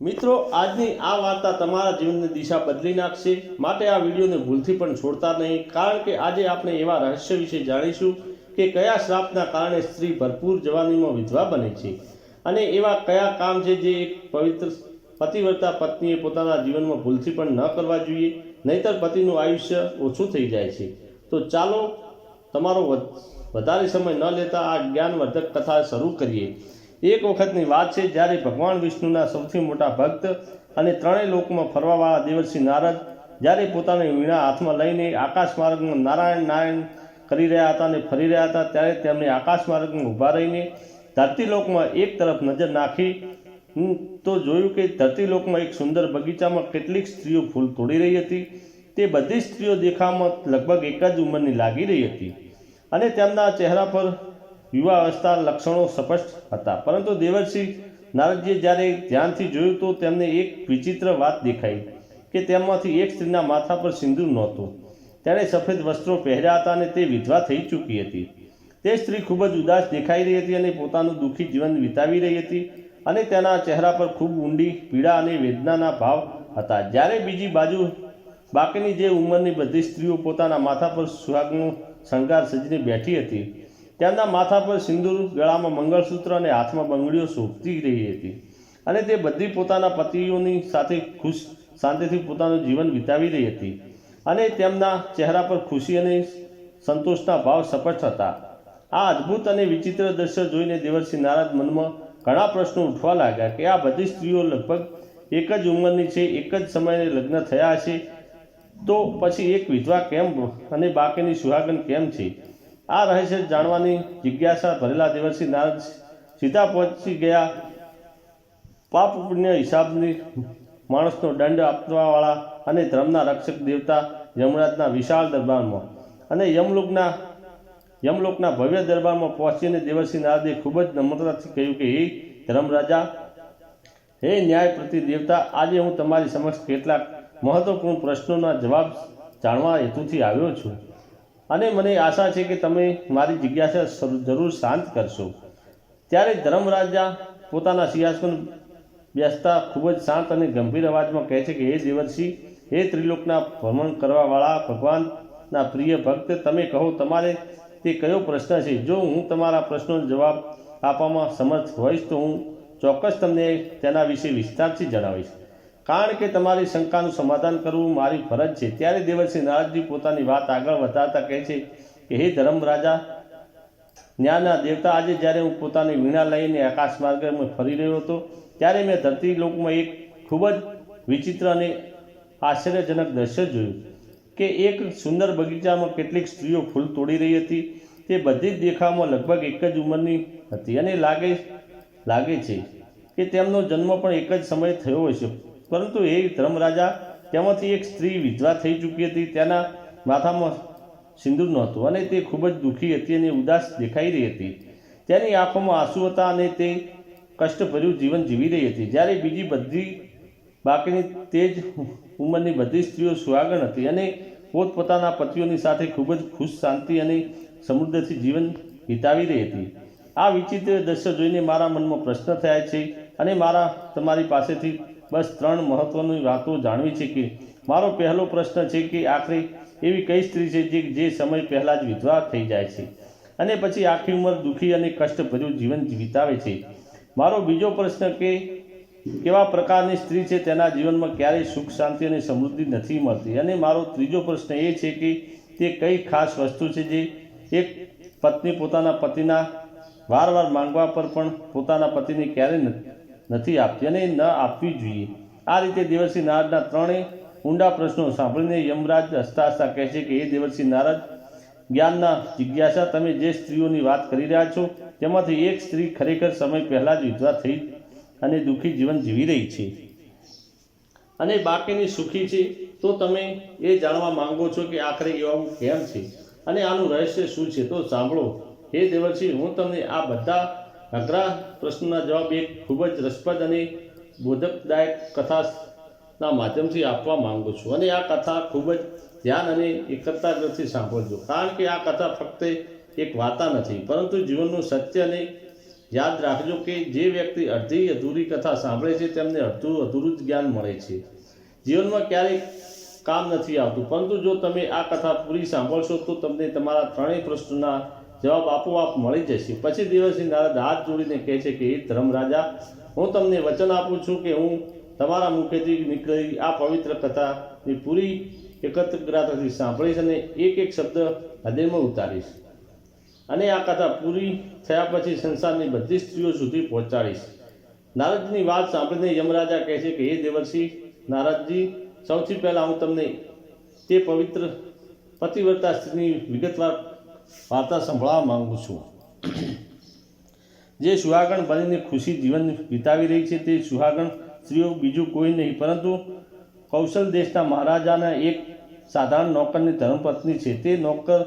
મિત્રો, આજની આ વાર્તા તમારા જીવનની દિશા બદલી નાખશે, માટે આ વિડીયોને ભૂલથી પણ છોડતા નહીં, કારણ કે આજે આપણે એવા રહસ્ય વિશે જાણીશું કે કયા શ્રાપના કારણે સ્ત્રી ભરપૂર જવાનીમાં વિધવા બને છે અને એવા કયા કામ છે જે એક પવિત્ર પતિવ્રતા પત્નીએ પોતાના જીવનમાં ભૂલથી પણ ન કરવા જોઈએ, નહીતર પતિનું આયુષ્ય ઓછું થઈ જાય છે। તો ચાલો તમારો વધારે સમય ન લેતા આ જ્ઞાનવર્ધક કથા શરૂ કરીએ। એક વખતની વાત છે જ્યારે ભગવાન વિષ્ણુના સૌથી મોટા ભક્ત અને ત્રણેય લોકમાં ફરવાવાળા દેવર્ષિ નારદ જ્યારે પોતાની વીણા હાથમાં લઈને આકાશ માર્ગમાં નારાયણ નારાયણ કરી રહ્યા હતા અને ફરી રહ્યા હતા, ત્યારે તેમણે આકાશ માર્ગમાં ઊભા રહીને ધરતીલોકમાં એક તરફ નજર નાખી તો જોયું કે ધરતીલોકમાં એક સુંદર બગીચામાં કેટલીક સ્ત્રીઓ ફૂલ તોડી રહી હતી। તે બધી સ્ત્રીઓ દેખાવમાં લગભગ એક જ ઉંમરની લાગી રહી હતી અને તેમના ચહેરા પર યુવાવસ્થા લક્ષણો સ્પષ્ટ હતા, પરંતુ દેવર્ષિ નારદજીએ જ્યારે ધ્યાનથી જોયું તો તેમને એક વિચિત્ર વાત દેખાઈ કે તેમાંથી એક સ્ત્રીના માથા પર સિંદૂર નહોતું। તેણે સફેદ વસ્ત્રો પહેર્યા હતા અને તે વિધવા થઈ ચૂકી હતી। તે સ્ત્રી ખૂબ જ ઉદાસ દેખાઈ રહી હતી અને પોતાનું દુઃખી જીવન વિતાવી રહી હતી અને તેના ચહેરા પર ખૂબ ઊંડી પીડા અને વેદનાના ભાવ હતા। જ્યારે બીજી બાજુ બાકીની જે ઉંમરની બધી સ્ત્રીઓ પોતાના માથા પર સુહાગનો શણગાર સજીને બેઠી હતી, તેમના માથા પર સિંદૂર, ગળામાં મંગળસૂત્ર અને હાથમાં બંગડીઓ શોભતી રહી હતી અને તે બધી પોતાના પતિઓની સાથે ખુશ શાંતિથી પોતાનું જીવન વિતાવી રહી હતી અને તેમના ચહેરા પર ખુશી અને સંતોષના ભાવ સ્પષ્ટ હતા। આ અદ્ભુત અને વિચિત્ર દ્રશ્ય જોઈને દેવર્ષિ નારદ મનમાં ઘણા પ્રશ્નો ઉઠવા લાગ્યા કે આ બધી સ્ત્રીઓ લગભગ એક જ ઉંમરની છે, એક જ સમયે લગ્ન થયા હશે, તો પછી એક વિધવા કેમ અને બાકીની સુહાગન કેમ છે? આ રહસ્ય જાણવાની જિજ્ઞાસા ભરેલા દેવર્ષિ નારદ સીધા પહોંચી ગયા પાપ પુણ્ય હિસાબની માણસનો દંડ આપવાવાળા અને ધર્મના રક્ષક દેવતા યમરાજના વિશાળ દરબારમાં અને યમલોકના ભવ્ય દરબારમાં પહોંચીને દેવર્ષિ નારદે ખૂબ જ નમ્રતાથી કહ્યું કે હે ધર્મરાજા, હે ન્યાયપ્રતિ દેવતા, આજે હું તમારી સમક્ષ કેટલાક મહત્વપૂર્ણ પ્રશ્નોના જવાબ જાણવા હેતુથી આવ્યો છું અને મને આશા છે કે તમે મારી જિજ્ઞાસા જરૂર શાંત કરશો। ત્યારે ધર્મરાજા પોતાના સિંહાસન બેસતા ખૂબ જ શાંત અને ગંભીર અવાજમાં કહે છે કે હે દેવર્ષિ, હે ત્રિલોકના ભ્રમણ કરવાવાળા ભગવાનના પ્રિય ભક્ત, તમે કહો તમારે તે કયો પ્રશ્ન છે? જો હું તમારા પ્રશ્નોનો જવાબ આપવામાં સમર્થ હોઈશ તો હું ચોક્કસ તમને તેના વિશે વિસ્તારથી જણાવીશ, કારણ કે તમારી શંકાનું સમાધાન કરવું મારી ફરજ છે। ત્યારે દેવર્ષિ નારદજી પોતાની વાત આગળ વધારતા કહે છે કે હે ધર્મરાજા, ન્યાયના દેવતા, આજે જ્યારે હું પોતાની વીણા લઈને આકાશ માર્ગમાં ફરી રહ્યો હતો, ત્યારે મેં ધરતી લોકમાં એક ખૂબ જ વિચિત્ર અને આશ્ચર્યજનક દ્રશ્ય જોયું કે એક સુંદર બગીચામાં કેટલીક સ્ત્રીઓ ફૂલ તોડી રહી હતી। તે બધી જ દેખાવમાં લગભગ એક જ ઉંમરની હતી અને લાગે છે કે તેમનો જન્મ પણ એક જ સમયે થયો હશે, પરંતુ હે ધર્મરાજા, તેમાંથી એક સ્ત્રી વિધવા થઈ ચૂકી હતી, તેના માથામાં સિંદૂર નહોતું અને તે ખૂબ જ દુઃખી હતી અને ઉદાસ દેખાઈ રહી હતી। તેની આંખોમાં આંસુ હતા અને તે કષ્ટભર્યું જીવન જીવી રહી હતી। જ્યારે બીજી બધી બાકીની તે જ ઉંમરની બધી સ્ત્રીઓ સુહાગણ હતી અને પોતપોતાના પતિઓની સાથે ખૂબ જ ખુશ, શાંતિ અને સમૃદ્ધિથી જીવન વિતાવી રહી હતી। આ વિચિત્ર દ્રશ્ય જોઈને મારા મનમાં પ્રશ્ન થયા છે અને મારા તમારી પાસેથી બસ 3 મહત્વની વાતો જાણવી છે કે મારો પહેલો પ્રશ્ન છે કે આખરે એવી કઈ સ્ત્રી છે જે સમય પહેલાં જ વિધવા થઈ જાય છે અને પછી આખી ઉંમર દુઃખી અને કષ્ટભર્યું જીવન વિતાવે છે? મારો બીજો પ્રશ્ન કે કેવા પ્રકારની સ્ત્રી છે તેના જીવનમાં ક્યારેય સુખ, શાંતિ અને સમૃદ્ધિ નથી મળતી? અને મારો ત્રીજો પ્રશ્ન એ છે કે તે કઈ ખાસ વસ્તુ છે જે એક પત્ની પોતાના પતિના વારંવાર માંગવા પર પણ પોતાના પતિને ક્યારેય નથી આપતી અને ન આપવી જોઈએ? આ રીતે દેવર્ષિ નારદના 3 ઊંડા પ્રશ્નો સાંભળીને યમરાજ હસતા હસતા કહે છે કે હે દેવર્ષિ નારદ, જ્ઞાનના જિજ્ઞાસા, તમે જે સ્ત્રીઓની વાત કરી રહ્યા છો તેમાંથી એક સ્ત્રી ખરેખર સમય પહેલાં જ વિધવા થઈ અને દુઃખી જીવન જીવી રહી છે અને બાકીની સુખી છે। તો તમે એ જાણવા માંગો છો કે આખરે એવું કેમ છે અને આનું રહસ્ય શું છે? તો સાંભળો હે દેવર્ષિ, હું તમને આ બધા અઘરા પ્રશ્નોના જવાબ એક ખૂબ જ રસપ્રદ અને બોધકદાયક કથાના માધ્યમથી આપવા માંગુ છું અને આ કથા ખૂબ જ ધ્યાન અને એકાગ્રતાથી સાંભળજો, કારણ કે આ કથા ફક્ત એક વાર્તા નથી, પરંતુ જીવનનું સત્ય અને યાદ રાખજો કે જે વ્યક્તિ અડધી અધૂરી કથા સાંભળે છે તેમને અધૂરું જ જ્ઞાન મળે છે. જીવનમાં ક્યારેય કામ નથી આવતું, પરંતુ જો તમે આ કથા પૂરી સાંભળશો તો તમને તમારા ત્રણેય પ્રશ્નોના જવાબ આપોઆપ મળી જશે. પછી દેવર્ષિ નારદ હાથ જોડીને કહે છે કે હે ધર્મરાજા, હું તમને વચન આપું છું કે હું તમારા મુખેથી નીકળેલી આ પવિત્ર કથાની પૂરી એકાગ્રતાથી સાંભળીશ અને એક એક શબ્દ હૃદયમાં ઉતારીશ, અને આ કથા પૂરી થયા પછી સંસારની બધી સ્ત્રીઓ સુધી પહોંચાડીશ. નારદની વાત સાંભળીને યમરાજા કહે છે કે હે દેવર્ષિ નારદજી, સૌથી પહેલાં હું તમને તે પવિત્ર પતિવ્રતા સ્ત્રીની વિગતવાર વાર્તા સંભળાવવા માંગુ છું, જે સુહાગણ બનીને ખુશી જીવન વિતાવી રહી છે. તે સુહાગણ સ્ત્રીઓ બીજું કોઈ નહીં પરંતુ કૌશલ દેશના મહારાજાના એક સાધારણ નોકરની ધર્મપત્ની છે. તે નોકર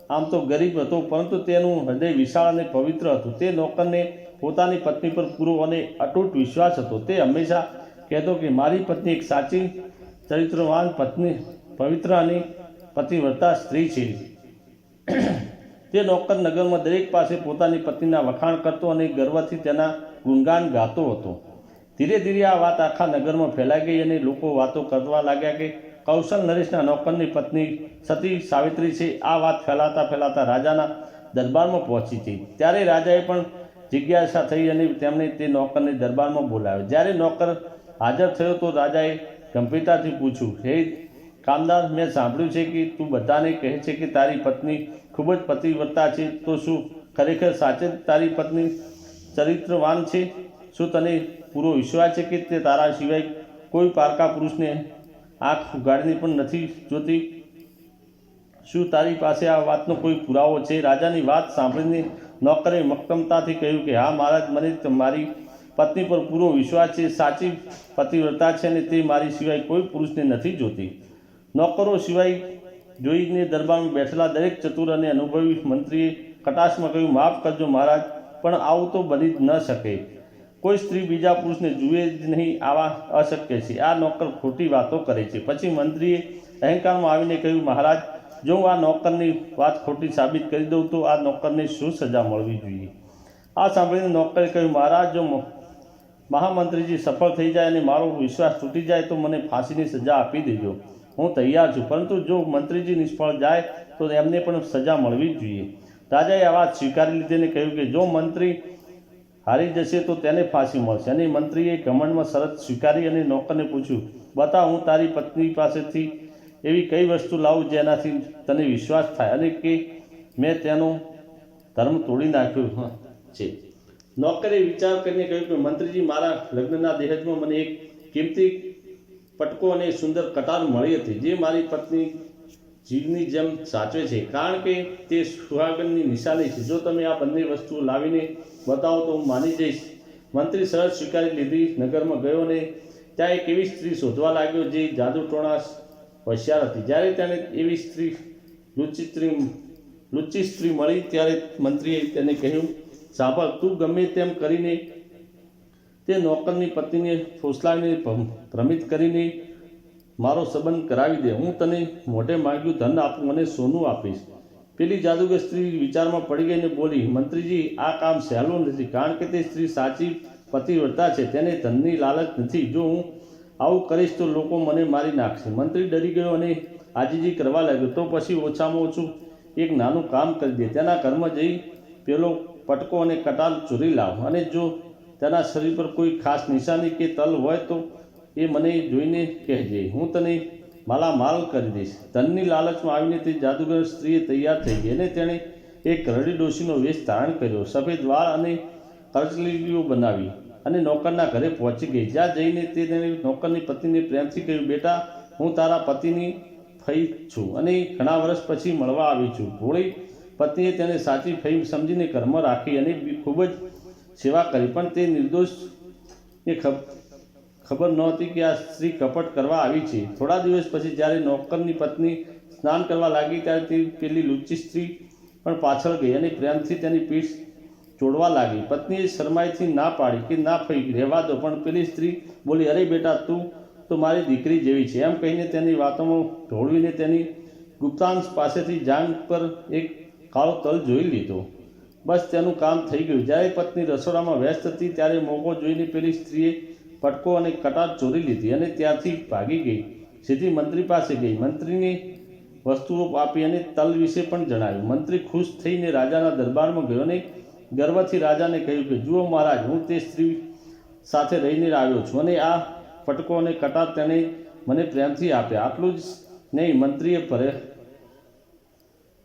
આમ તો ગરીબ હતો, પરંતુ તેનું હૃદય વિશાળ અને પવિત્ર હતું. તે નોકરને પોતાની પત્ની પર પૂરો અને અતૂટ વિશ્વાસ હતો. તે હંમેશા કહેતો કે મારી પત્ની એક સાચી ચરિત્રવાન પત્ની, પવિત્ર અને પતિવ્રતા સ્ત્રી છે. તે નોકર નગરમાં દરેક પાસે પોતાની પત્નીના વખાણ કરતો અને ગર્વથી તેના ગુણગાન ગાતો હતો. ધીરે ધીરે આ વાત આખા નગરમાં ફેલાઈ ગઈ અને લોકો વાતો કરવા લાગ્યા કે કૌશલ નરેશના નોકરની પત્ની સતી સાવિત્રી છે. આ વાત ફેલાતા ફેલાતા રાજાના દરબારમાં પહોંચી હતી. ત્યારે રાજાએ પણ જિજ્ઞાસા થઈ અને તેમણે તે નોકરને દરબારમાં બોલાવ્યો. જ્યારે નોકર હાજર થયો તો રાજાએ ગંભીરતાથી પૂછ્યું, હે કામદાર, મેં સાંભળ્યું છે કે તું બધાને કહે છે કે તારી પત્ની ખૂબ જ પતિવ્રતા છે, તો શું ખરેખર સાચે તારી પત્ની ચરિત્રવાન છે? શું તને પૂરો વિશ્વાસ છે કે તે તારા સિવાય કોઈ પારકા પુરુષને આંખ ઉઘાડીને પણ નથી જોતી? શું તારી પાસે આ વાતનો કોઈ પુરાવો છે? રાજાની વાત સાંભળીને નોકરે મક્કમતાથી કહ્યું કે હા મહારાજ, મને મારી પત્ની પર પૂરો વિશ્વાસ છે. સાચી પતિવ્રતા છે અને તે મારી સિવાય કોઈ પુરુષને નથી જોતી. નોકરો સિવાય જોઈને દરબારમાં બેઠેલા દરેક ચતુર અને અનુભવી મંત્રીએ કટાક્ષમાં કહ્યું, માફ કરજો મહારાજ, પણ આવું તો બની જ ન શકે. કોઈ સ્ત્રી બીજા પુરુષને જુએ જ નહીં, આવા અશક્ય છે. આ નોકર ખોટી વાતો કરે છે. પછી મંત્રીએ અહંકારમાં આવીને કહ્યું, મહારાજ, જો હું આ નોકરની વાત ખોટી સાબિત કરી દઉં તો આ નોકરને શું સજા મળવી જોઈએ? આ સાંભળીને નોકરે કહ્યું, મહારાજ, જો મહામંત્રીજી સફળ થઈ જાય અને મારો વિશ્વાસ તૂટી જાય તો મને ફાંસીની સજા આપી દેજો, હું તૈયાર છું. પરંતુ જો મંત્રીજી નિષ્ફળ જાય તો એમને પણ સજા મળવી જોઈએ. રાજાએ આ વાત સ્વીકારી લીધીને કહ્યું કે જો મંત્રી હારી જશે તો તેને ફાંસી મળશે. અને મંત્રીએ ઘમંડમાં શરત સ્વીકારી અને નોકરને પૂછ્યું, બતાવ, હું તારી પત્ની પાસેથી એવી કઈ વસ્તુ લાવું જેનાથી તને વિશ્વાસ થાય અને કે મેં તેનો ધર્મ તોડી નાખ્યો છે. નોકરે વિચાર કરીને કહ્યું કે મંત્રીજી, મારા લગ્નના દહેજમાં મને એક કિંમતી પટકો અને સુંદર કટાર મળી હતી, જે મારી પત્ની જીવની જેમ સાચવે છે, કારણ કે તે સુહાગનની નિશાની છે. જો તમે આ બંને વસ્તુઓ લાવીને બતાવો તો હું માની જઈશ. મંત્રી શરત સ્વીકારી લીધી. નગરમાં ગયો અને ત્યાં એક એવી સ્ત્રી શોધવા લાગ્યો જે જાદુટોણા હોશિયાર હતી. જ્યારે તેને એવી લુચ્ચી સ્ત્રી મળી ત્યારે મંત્રીએ તેને કહ્યું, સાંભળ, તું ગમે તેમ કરીને તે નોકરની પત્નીને ફોસલાવીને ભ્રમિત કરીને મારો સંબંધ કરાવી દે. હું તને મોઢે માંગ્યું ધન આપું અને સોનું આપીશ. પેલી જાદુગર સ્ત્રી વિચારમાં પડી ગઈને બોલી, મંત્રીજી, આ કામ સહેલું નથી, કારણ કે તે સ્ત્રી સાચી પતિવ્રતા છે, તેને ધનની લાલચ નથી. જો હું આવું કરીશ તો લોકો મને મારી નાખશે. મંત્રી ડરી ગયો અને આજીજી કરવા લાગ્યો. તો પછી ઓછામાં ઓછું એક નાનું કામ કરી દે. તેના ઘરમાં જઈ પેલો પટકો અને કટાર ચોરી લાવ, અને જો તેના શરીર પર કોઈ ખાસ નિશાની કે તલ હોય તો એ મને જોઈને કહેજે, હું તને માલામાલ કરી દઈશ. ધનની લાલચમાં આવીને તે જાદુગર સ્ત્રીએ તૈયાર થઈ ગઈ અને તેણે એક ઘરડી ડોશીનો વેશ ધારણ કર્યો, સફેદ વાળ અને કરચલીઓ બનાવી અને નોકરના ઘરે પહોંચી ગઈ. જ્યાં જઈને તેણે નોકરની પત્નીને પ્રેમથી કહ્યું, બેટા, હું તારા પતિની ફઈ છું અને ઘણા વર્ષ પછી મળવા આવી છું. ભોળી પત્નીએ તેને સાચી ફઈ સમજીને ઘરમાં રાખી અને ખૂબ જ સેવા કરી, પણ તે નિર્દોષને ખબર નહોતી કે આ સ્ત્રી કપટ કરવા આવી છે. થોડા દિવસ પછી જ્યારે નોકરની પત્ની સ્નાન કરવા લાગી ત્યારે તે પેલી લુચ્ચી સ્ત્રી પણ પાછળ ગઈ અને પ્રેમથી તેની પીઠ ચોડવા લાગી. પત્નીએ શરમાઈથી ના પાડી કે ના ફઈ, રહેવા દો. પણ પેલી સ્ત્રી બોલી, અરે બેટા, તું તો મારી દીકરી જેવી છે. એમ કહીને તેની વાતોમાં ઢોળવીને તેની ગુપ્તાંશ પાસેથી જાંઘ પર એક કાળો તલ જોઈ લીધો. બસ તેનું કામ થઈ ગયું. જ્યારે પત્ની રસોડામાં વ્યસ્ત હતી ત્યારે મોકો જોઈને પેલી સ્ત્રીએ પટકો અને કટાર ચોરી લીધી અને ત્યાંથી ભાગી ગઈ. સીધી મંત્રી પાસે ગઈ, મંત્રીને વસ્તુઓ આપી અને તલ વિશે પણ જણાવ્યું. મંત્રી ખુશ થઈને રાજાના દરબારમાં ગયો અને ગર્વથી રાજાને કહ્યું કે જુઓ મહારાજ, હું તે સ્ત્રી સાથે રહીને આવ્યો છું અને આ પટકો અને કટાર તેણે મને પ્રેમથી આપ્યા. આટલું જ નહીં, મંત્રીએ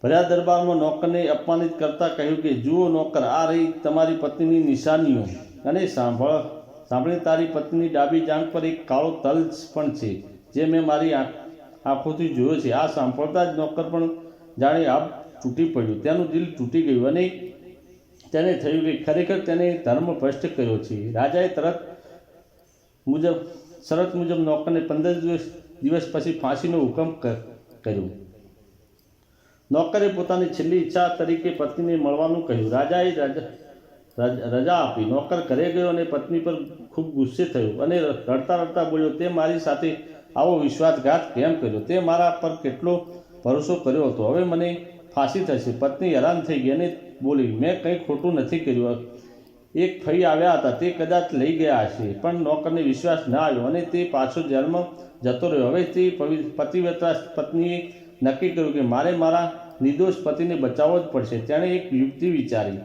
ભર્યા દરબારમાં નોકરને અપમાનિત કરતા કહ્યું કે જુઓ નોકર, આ રહી તમારી પત્નીની નિશાનીઓ અને સાંભળી તારી પત્નીની ડાબી જાંઘ પર એક કાળો તલ પણ છે, જે મેં મારી આંખોથી જોયો છે. આ સાંભળતા જ નોકર પણ જાણે આપ તૂટી પડ્યું. તેનું દિલ તૂટી ગયું અને તેને થયું કે ખરેખર તેને ધર્મ ભ્રષ્ટ કર્યો છે. રાજાએ શરત મુજબ નોકરને 15 દિવસ પછી ફાંસીનો હુકમ કર્યો. નોકરે પોતાની છેલ્લી ઈચ્છા તરીકે પત્નીને મળવાનું કહ્યું. રાજાએ રજા આપી. નોકર ઘરે ગયો અને પત્ની પર ખૂબ ગુસ્સે થયો અને રડતા રડતા બોલ્યો, તે મારી સાથે આવો વિશ્વાસઘાત કેમ કર્યો? તે મારા પર કેટલો ભરોસો કર્યો હતો, હવે મને ફાંસી થશે. પત્ની હેરાન થઈ ગઈ અને બોલી, મેં કંઈ ખોટું નથી કર્યું. એક ફઈ આવ્યા હતા, તે કદાચ લઈ ગયા હશે. પણ નોકરને વિશ્વાસ ના આવ્યો અને તે પાછો જેલમાં જતો રહ્યો. હવે તે પતિવ્રતા પત્નીએ નક્કી કર્યું કે મારે મારા નિર્દોષ પતિને બચાવવો જ પડશે. તેણે એક યુક્તિ વિચારી.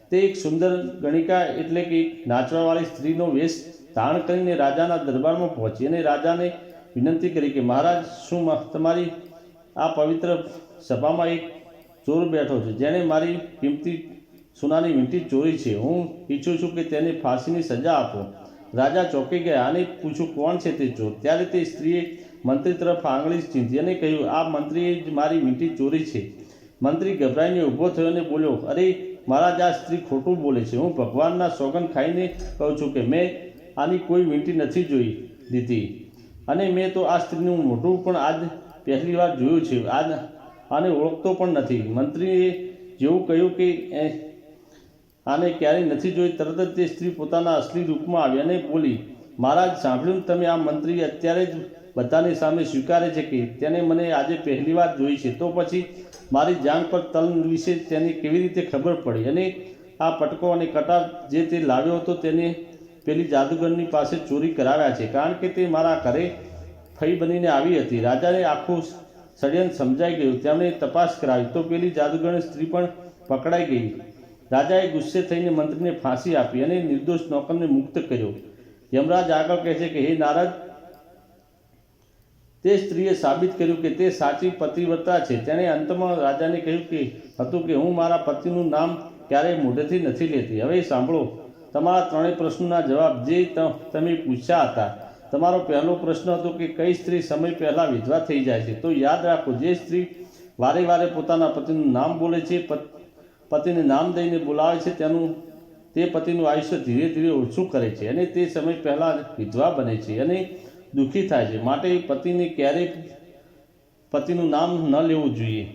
તે એક સુંદર ગણિકા એટલે કે એક નાચવાવાળી સ્ત્રીનો વેશ ધારણ કરીને રાજાના દરબારમાં પહોંચી અને રાજાને વિનંતી કરી કે મહારાજ, શું તમારી આ પવિત્ર સભામાં એક ચોર બેઠો છે, જેણે મારી કિંમતી સોનાની વીંટી ચોરી છે. હું ઈચ્છું છું કે તેને ફાંસીની સજા આપો. રાજા ચોંકી ગયા અને પૂછ્યું, કોણ છે તે ચોર? ત્યારે તે સ્ત્રીએ મંત્રી તરફ આંગળી ચીંધી અને કહ્યું, આ મંત્રીએ જ મારી વીંટી ચોરી છે. મંત્રી ગભરાઈને ઊભો થયો અને બોલ્યો, અરે મહારાજ, આ સ્ત્રી ખોટું બોલે છે. હું ભગવાનના સોગંદ ખાઈને કહું છું કે મેં આની કોઈ વીંટી નથી જોઈ દીધી અને મેં તો આ સ્ત્રીનું મોઢું પણ આજ પહેલી વાર જોયું છે. આને ઓળખતો પણ નથી. મંત્રીએ જેવું કહ્યું કે આને ક્યારેય નથી જોઈ, તરત જ તે સ્ત્રી પોતાના અસલી રૂપમાં આવી અને બોલી, મહારાજ, સાંભળ્યું તમે? આ મંત્રી અત્યારે જ બધાની સામે સ્વીકારે છે કે તેને મને આજે પહેલી વાર જોઈ છે. તો પછી મારી જાંઘ પર તલ વિશે તેને કેવી રીતે ખબર પડી? અને આ પટકો અને કટાર જે તે લાવ્યો હતો તેને પેલી જાદુગરની પાસે ચોરી કરાવ્યા છે, કારણ કે તે મારા ઘરે ફઈ બનીને આવી હતી. રાજાને આખું ષડયંત્ર સમજાઈ ગયું. તેમણે તપાસ કરાવી તો પેલી જાદુગરની સ્ત્રી પણ પકડાઈ ગઈ. રાજાએ ગુસ્સે થઈને મંત્રીને ફાંસી આપી અને નિર્દોષ નોકરને મુક્ત કર્યો. યમરાજ આગળ કહે છે કે હે નારદ, તે સ્ત્રીએ સાબિત કર્યું કે તે સાચી પતિવ્રતા છે. તેણે અંતમાં રાજાને કહ્યું હતું કે હું મારા પતિનું નામ ક્યારેય મોઢેથી નથી લેતી. હવે સાંભળો તમારા ત્રણેય પ્રશ્નોના જવાબ જે તમે પૂછ્યા હતા. તમારો પહેલો પ્રશ્ન હતો કે કઈ સ્ત્રી સમય પહેલાં વિધવા થઈ જાય છે? તો યાદ રાખો, જે સ્ત્રી વારે વારે પોતાના પતિનું નામ બોલે છે, પતિને નામ દઈને બોલાવે છે, તે પતિનું આયુષ્ય ધીરે ધીરે ઓછું કરે છે અને તે સમય પહેલાં વિધવા બને છે અને દુઃખી થાય છે. માટે પતિને ક્યારેય પતિનું નામ ન લેવું જોઈએ.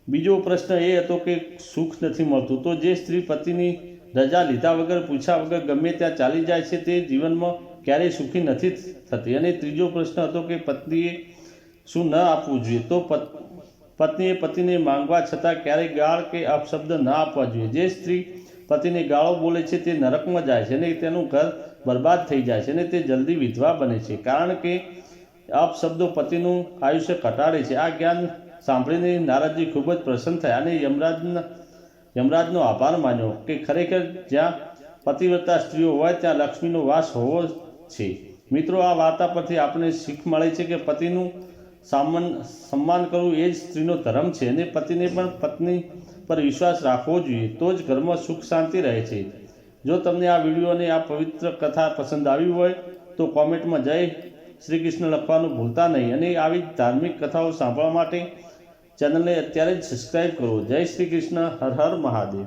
બીજો પ્રશ્ન એ હતો કે સુખ નથી મળતું, તો જે સ્ત્રી પતિની રજા લીધા વગર, પૂછ્યા વગર ગમે ત્યાં ચાલી જાય છે, તે જીવનમાં ક્યારેય સુખી નથી થતી. અને ત્રીજો પ્રશ્ન હતો કે પત્નીએ શું ન આપવું જોઈએ? તો પત્નીએ પતિને માંગવા છતાં ક્યારેય ગાળ કે અપશબ્દ ન આપવા જોઈએ. જે સ્ત્રી પતિને ગાળો બોલે છે તે નરકમાં જાય છે અને તેનું ઘર બરબાદ થઈ જાય છે અને તે જલ્દી વિધવા બને છે, કારણ કે અપશબ્દો પતિનું આયુષ્ય ઘટાડે છે. આ જ્ઞાન સાંભળીને નારદજી ખૂબ જ પ્રસન્ન થયા અને યમરાજનો આભાર માન્યો કે ખરેખર જ્યાં પતિવ્રતા સ્ત્રીઓ હોય ત્યાં લક્ષ્મીનો વાસ હોવો છે. મિત્રો, આ વાર્તા પરથી આપણને શીખ મળે છે કે પતિનું સન્માન કરવું એ જ સ્ત્રીનો ધર્મ છે અને પતિને પણ પત્ની પર વિશ્વાસ રાખવો જોઈએ, તો જ ઘરમાં સુખ શાંતિ રહે છે. જો તમને આ વિડીયો અને આ પવિત્ર કથા પસંદ આવી હોય તો કોમેન્ટમાં જય શ્રી કૃષ્ણ લખવાનું ભૂલતા નહીં અને આવી ધાર્મિક કથાઓ સાંભળવા માટે ચેનલને અત્યારે જ સબસ્ક્રાઈબ કરો. જય શ્રી કૃષ્ણ. હર હર મહાદેવ.